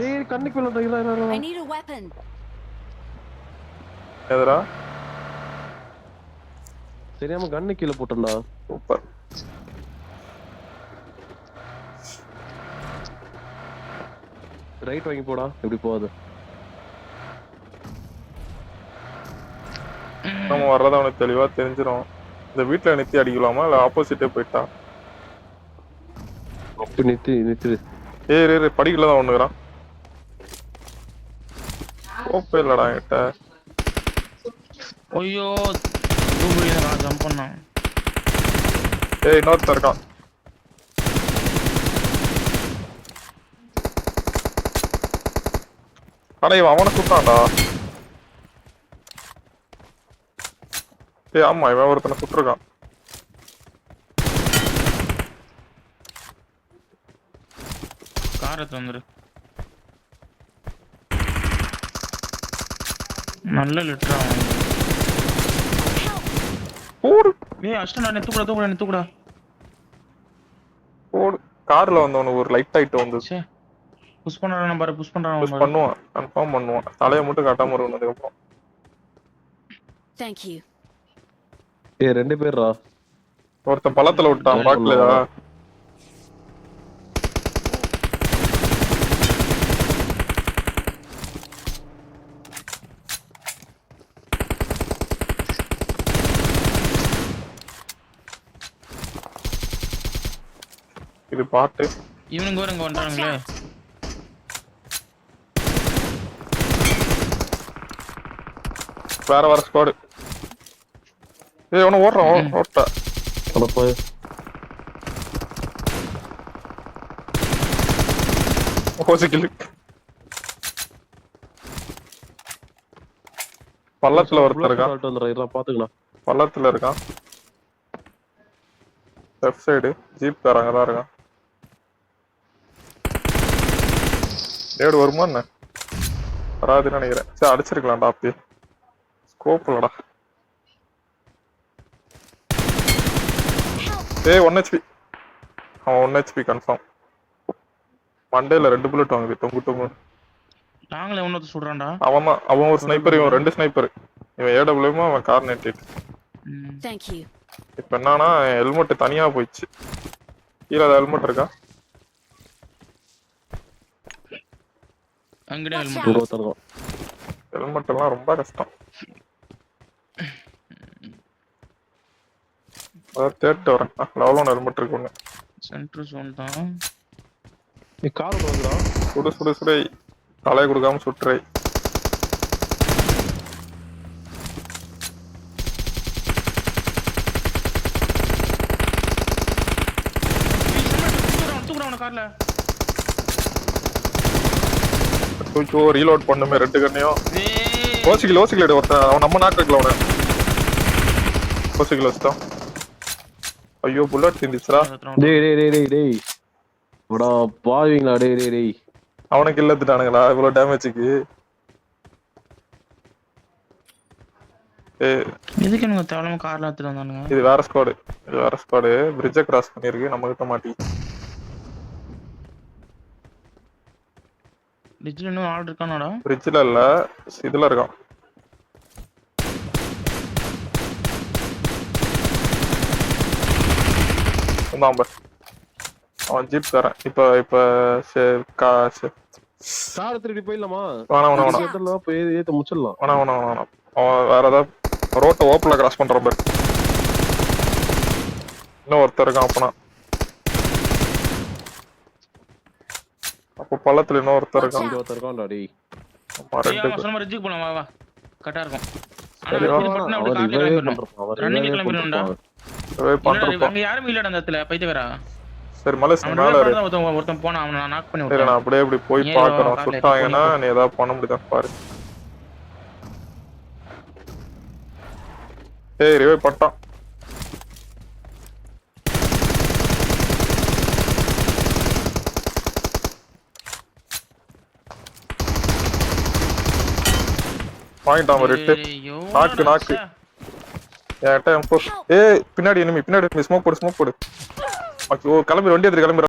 ஏய் கண்ணுக்கு விழுந்தா I need a weapon. எதுடா தெரியாம கண்ணு கீழே போட்டேன்டா. சூப்பர். ரைட் வாங்கி போடா. எப்படி போகுது? நம்ம வர்றத அவனுக்கு தெளிவா தெரிஞ்சிடும். இந்த வீட்டுல நிறுத்தி அடிக்கலாமா இல்ல ஆப்போசிட்டே போயிட்டா? அப்ப நிறுத்து. ஏய் படிக்கல தான் ஒண்ணுகிறான். ஓப்பே இல்லடா என்கிட்ட. ஐயோ தூக்குறீங்க ஜம்ப் பண்ணா. ஏய் இன்னொருத்தன் இருக்கான். அட இவன் அவனை சுட்டான்டா. ஏய் ஆமா இவன் ஒருத்தனை சுட்டுருக்கான். காரை தந்துரு. நல்ல லிட்டரா போடு. ஏய் அஷ்டனா நித்துக்குடா. போடு. கார்ல வந்தவனுக்கு ஒரு லைட் ஆயிட்டு வந்து ச்சே புஷ் பண்றானே பாரு. புஷ் பண்ணுவான். கன்ஃபார்ம் பண்ணுவான். தலையை மட்டும் காட்டாம இருக்கணும் அதுக்கப்புறம். Thank you. ஏய் 2 பேர்ரா. ஒருத்தன் பள்ளத்துல விட்டான் பாக்கலையா? இது பாட்டு. இவனுங்க இங்க வந்தாங்களே. வேற ஸ்குவாட். ஏய் அவன ஓடுறான். ஓட்ட. அட போய். ஓசிக்கில். பள்ளத்துல ஒருத்தர் இருக்கான். வந்துறா பாத்துக்கலாம். பள்ளத்துல இருக்கான். லெஃப்ட் சைடு ஜீப் காரங்க தான் இருக்கான். நேடு வருமா என்ன? வராதுன்னு நினைக்கிறேன். சரி அடிச்சிருக்கலாம்டா அப்படி. ஸ்கோப் இல்லடா. ஏய் 1 HP. அவன் 1 HP கன்ஃபார்ம். மண்டேல 2 புல்லட் வாங்குது. தொங்கு. நாங்களே ஒன்னொரு சுடுறான்டா. அவன் ஒரு ஸ்னைப்பர், இவன் 2 ஸ்னைப்பர். இவன் AWM, அவன் கார் நெட்டிட். Thank you. இப்ப என்னன்னா ஹெல்மெட் தனியா போயிடுச்சு. கீழே ஹெல்மெட் இருக்கா? அங்கடே ஹெல்மெட் எல்லாம் ரொம்ப கஷ்டம். தேட்டு வரேன். லெவல் 1 ஹெல்மெட் இருக்கு ஒண்ணு. சென்டர் ஜோன் தான். நீ கார் வந்துடா. சுடு தலையை கொடுக்காம சுட்டுரை. கார்ல ரீலோட் பண்ணுமே 2 கண்ணையும். ஓசிக்கல ஒருத்தன். அவன் நம்ம நாட்டு இருக்கல அவனை. ஓசிக்கல வச்சுட்டான். ஐயோ புல்லட் தீந்துச்சுடா. டேய் போடா பாவீங்களா. டேய் அவனுக்கு இல்லத்துட்டானுங்களா இவ்வளவு டேமேஜுக்கு? எதுக்கு நீங்க தேவலாம கார்ல எடுத்துட்டு வந்தானுங்க? இது வேற ஸ்குவாடு. பிரிட்ஜை கிராஸ் பண்ணிருக்கு. நம்ம கிட்ட மாட்டி. பிரிட்ஜ்ல இன்னும் ஆள் இருக்கானடா? பிரிட்ஜ்ல இல்ல, இதுல இருக்கான். அவன் ஜீப் காரன். இப்ப கார் திருடி போயிடலாமா? வேணாம் போய் ஏத்த முடிச்சிடலாம். வேணாம். அவன் வேற ஏதாவது ரோட்டை ஓப்பன்ல கிராஸ் பண்ற பாரு. இன்னும் ஒருத்தர் இருக்கான். அப்போ பள்ளத்துல இன்னும் ஒருத்தர் இருக்கான். டேய் ஆமா 2 சொன்ன மாதிரி போலாம். வா கரெக்டா இருக்கும். சரி ரன்னிங் கிளம்பிடணும்டா. அங்க யாரும் இல்லடா அந்த இடத்துல. பைத்தியக்காரா. சரி மலேஷ் மேல ஒருத்தன் போனா அவனை நாக் பண்ணி விட்டேன். நான் அப்படியே இப்படி போய் பார்க்கறோம். சுட்டாங்கன்னா நீ ஏதாவது பண்ண முடியுதா பாரு. ஏய் ரிவை பட்டான். வாங்கிட்டான் ஒரு 8. நாக்கு. ஏன்ட்ட M4. ஏய் பின்னாடி enemy ஸ்மோக் போடு. ஓ கிளம்பி வண்டி எடுத்து கிளம்பி.